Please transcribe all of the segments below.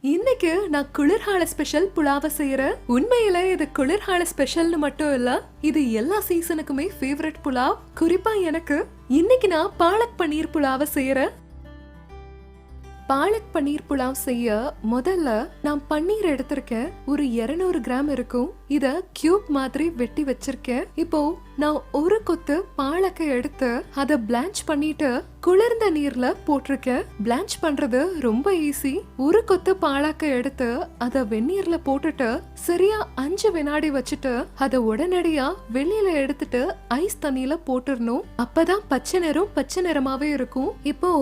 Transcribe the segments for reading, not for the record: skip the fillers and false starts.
இன்னைக்கு நான் குளிர்கால ஸ்பெஷல் புலாவை செய்யறேன். உண்மையில இது குளிர்கால ஸ்பெஷல்னு மட்டும் இல்ல, இது எல்லா சீசனுக்குமே ஃபேவரட் புலாவ். குறிப்பா எனக்கு இன்னைக்கு நான் பாலக் பன்னீர் புலாவை செய்யறேன். பாலக் பன்னீர் புலாவ் செய்ய முதல்ல நான் பன்னீர் எடுத்திருக்கேன். ஒரு 200 கிராம் இருக்கும். இத கியூப் மாதிரி வெட்டி வச்சிருக்கேன். இப்போ நான் ஒரு கொத்து பாலக்கை எடுத்து அத பிளான்ச் பண்ணிட்டு குளிர்ந்த நீர்ல போட்டிருக்கேன். பிளான்ச் பண்றது ரொம்ப ஈஸி. ஒரு கொத்து பாலக்கை எடுத்து அத வெந்நீர்ல போட்டுட்டு சரியா 5 வினாடி வச்சுட்டு அத உடனடியா வெளியில எடுத்துட்டு ஐஸ் தண்ணியில போட்டுறணும். அப்பதான் பச்சை நிறமாவே இருக்கும். இப்போ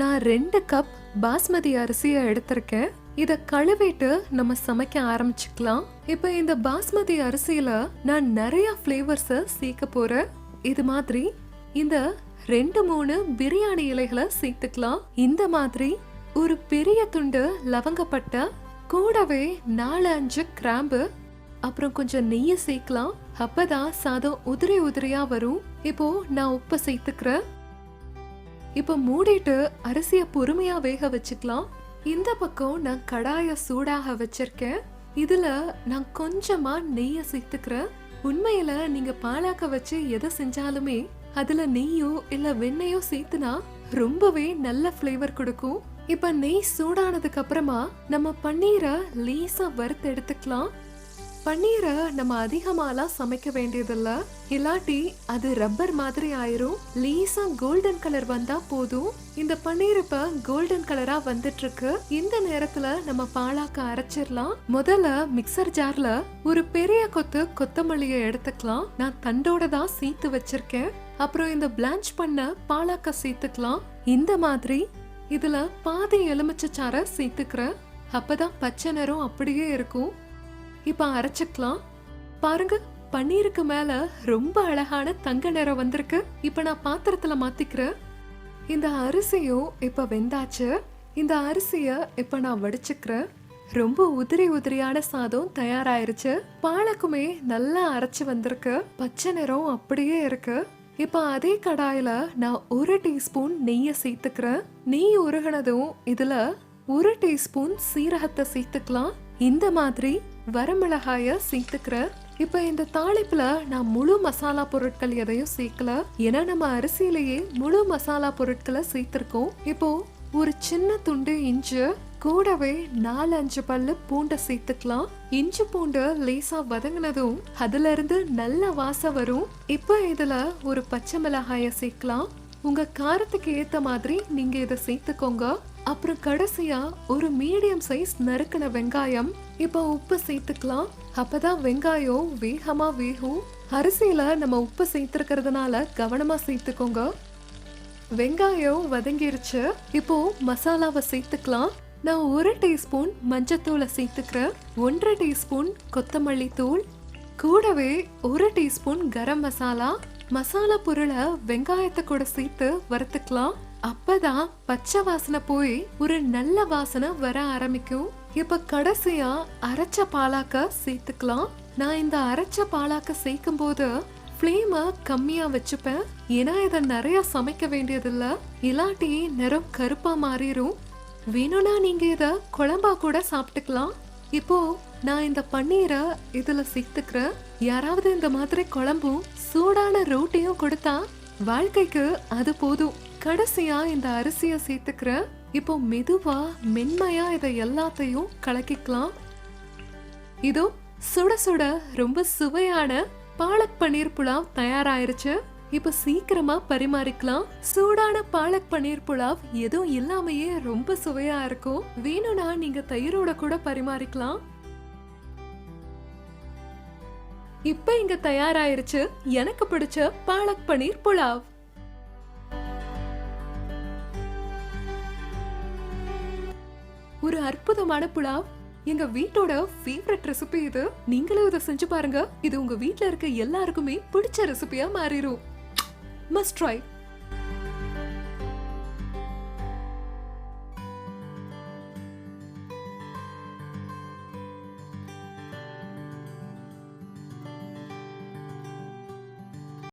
நான் 2 கப் பாஸ்மதி அரிசியை எடுத்திருக்கேன். இத கழுவிட்டு நம்ம சமைக்க ஆரம்பிச்சுக்கலாம். இப்ப இந்த பாஸ்மதி அரிசியில நான் நிறைய ஃபிளேவர்ஸ் சேர்க்க போறேன். இது மாதிரி இந்த 2-3 பிரியாணி இலைகளை சேர்த்துக்கலாம். இந்த மாதிரி ஒரு பெரிய துண்டு லவங்கப்பட்டை, கூடவே 4-5 கிராம்பு, அப்புறம் கொஞ்சம் நெய்யை சேர்க்கலாம். அப்பதான் சாதம் உதிரியா வரும். இப்போ நான் உப்பு சேர்த்துக்கிறேன். இப்ப மூடிட்டு அரிசிய பொறுமையா வேக வச்சுக்கலாம். இந்த பக்கம் நான் கடாய சூடாக வச்சிருக்கேன். இதுல நான் கொஞ்சமா நெய்ய சேர்த்துக்கிறேன். உண்மையில நீங்க பாலாக்க வச்சு எதை செஞ்சாலுமே அதுல நெய்யோ இல்ல வெண்ணெயோ சேர்த்துனா ரொம்பவே நல்ல ஃபிளேவர் கொடுக்கும். இப்ப நெய் சூடானதுக்கு அப்புறமா நம்ம பன்னீரை லேசா வறுத்து எடுத்துக்கலாம். பன்னீரை நம்ம அதிகமாலாம் சமைக்க வேண்டியதில்ல, இல்லாட்டி அது ரப்பர் மாதிரி ஆயிரும். லேசா கோல்டன் கலர் வந்தா போதும். இந்த பன்னீர் இப்ப கோல்டன் கலரா வந்துட்டு இருக்கு. இந்த நேரத்துல நம்ம பாலாக்க அரைச்சிடலாம். முதல்ல மிக்சர் ஜார்ல ஒரு பெரிய கொத்து கொத்தமல்லியை எடுத்துக்கலாம். நான் தண்டோட தான் சேர்த்து வச்சிருக்கேன். அப்புறம் இந்த பிளான்ச் பண்ண பாலாக்க சேர்த்துக்கலாம். இந்த மாதிரி இதுல பாதி எலுமிச்சை சாறை சேர்த்துக்கிறேன். அப்பதான் பச்சை நிறம் அப்படியே இருக்கும். இப்ப அரைச்சுக்கலாம். பாருங்க, பன்னீருக்கு மேல ரொம்ப அழகான தங்க நிறம் வந்திருக்கு. இப்ப நான் பாத்திரத்துல மாத்திக்கிறேன். இந்த அரிசியும் இப்ப வெந்தாச்சு. இந்த அரிசிய இப்ப நான் வடிச்சுக்கிறேன். ரொம்ப உதிரியான சாதம் தயாராயிருச்சு. பாலக்குமே நல்லா அரைச்சு வந்திருக்கு. பச்சை நிறம் அப்படியே இருக்கு. இப்ப அதே கடாயில நான் 1 டீஸ்பூன் நெய்ய சேர்த்துக்கிறேன். நெய் உருகினதும் இதுல 1 டீஸ்பூன் சீரகத்தை சேர்த்துக்கலாம். இந்த மாதிரி வரமிளகாய சேர்த்துக்கிறேன். இப்ப இந்த தாளிப்புல நான் முழு மசாலா பொருட்கள் எதையும் சேர்க்கல, ஏன்னா நம்ம அரிசியிலேயே முழு மசாலா பொருட்களை சேர்த்திருக்கோம். இப்போ ஒரு சின்ன துண்டு இஞ்சி, கூடவே 4-5 பல்லு பூண்டை சேர்த்துக்கலாம். இஞ்சி பூண்டு லேசா வதங்கினதும் அதுல இருந்து நல்ல வாசம் வரும். இப்ப இதுல ஒரு பச்சை மிளகாய சேர்க்கலாம். உங்க காரத்துக்கு ஏத்த மாதிரி நீங்க இதை சேர்த்துக்கோங்க. அப்புறம் கடைசியா ஒரு மீடியம் சைஸ் நறுக்கின வெங்காயம். இப்ப உப்பு சேர்த்துக்கலாம். அப்பதான் வெங்காயம் வேகமா வேகும். அரிசியில நம்ம உப்பு சேர்த்திருக்கிறதுனால கவனமா சேர்த்துக்கோங்க. வெங்காயம் வதங்கிருச்சு. இப்போ மசாலாவை சேர்த்துக்கலாம். நான் 1 டீஸ்பூன் மஞ்சத்தூளை சேர்த்துக்கிறேன். 1 டீஸ்பூன் கொத்தமல்லி தூள், கூடவே 1 டீஸ்பூன் கரம் மசாலா. மசாலா பொருளை வெங்காயத்தை கூட சேர்த்து வறுத்துக்கலாம். அப்பதான் பச்சை வாசனை போய் ஒரு நல்ல வாசனை வர ஆரம்பிக்கும். இப்ப கடைசியா அரைச்ச பாலாக்க சேர்த்துக்கலாம். நான் இந்த அரைச்ச பாலாக்க சேர்க்கும் போது ஃப்ளேமை கம்மியா வச்சுப்பேன், ஏன்னா இதை நிறைய சமைக்க வேண்டியதில்ல, இல்லாட்டி நிறம் கருப்பா மாறிடும். வேணும்னா நீங்க இத குழம்பா கூட சாப்பிட்டுக்கலாம். இப்போ நான் இந்த பன்னீரை இதுல சேர்த்துக்கிறேன். யாராவது இந்த மாதிரி குழம்பும் சூடான ரோட்டியும் கொடுத்தா வாழ்க்கைக்கு அது போதும். கடைசியா இந்த அரிசியை சேர்த்துக்கிறேன். இப்போ மெதுவா மென்மையா இதை எல்லாத்தையும் கலக்கிக்கலாம். இதோ சுட சுட ரொம்ப சுவையான பாலக் பன்னீர் புலாவ் தயாராயிருச்சு. இப்ப சீக்கிரமா பரிமாறிக்கலாம். சூடான பாலக் பன்னீர் புலாவ் எதுவும் இல்லாமையே ரொம்ப சுவையா இருக்கும். வேணும்னா நீங்க தயிரோட கூட பரிமாறிக்கலாம். இப்ப இங்க தயாராயிருச்சு எனக்கு பிடிச்ச பாலக் பன்னீர் புலாவ். ஒரு அற்புதமான புலாவ். எங்க வீட்டோட ஃபேவரட் ரெசிபி இது. நீங்களும் இதை செஞ்சு பாருங்க. இது உங்க வீட்ல இருக்க எல்லாருக்குமே பிடிச்ச ரெசிபியா மாறிடும். Must try.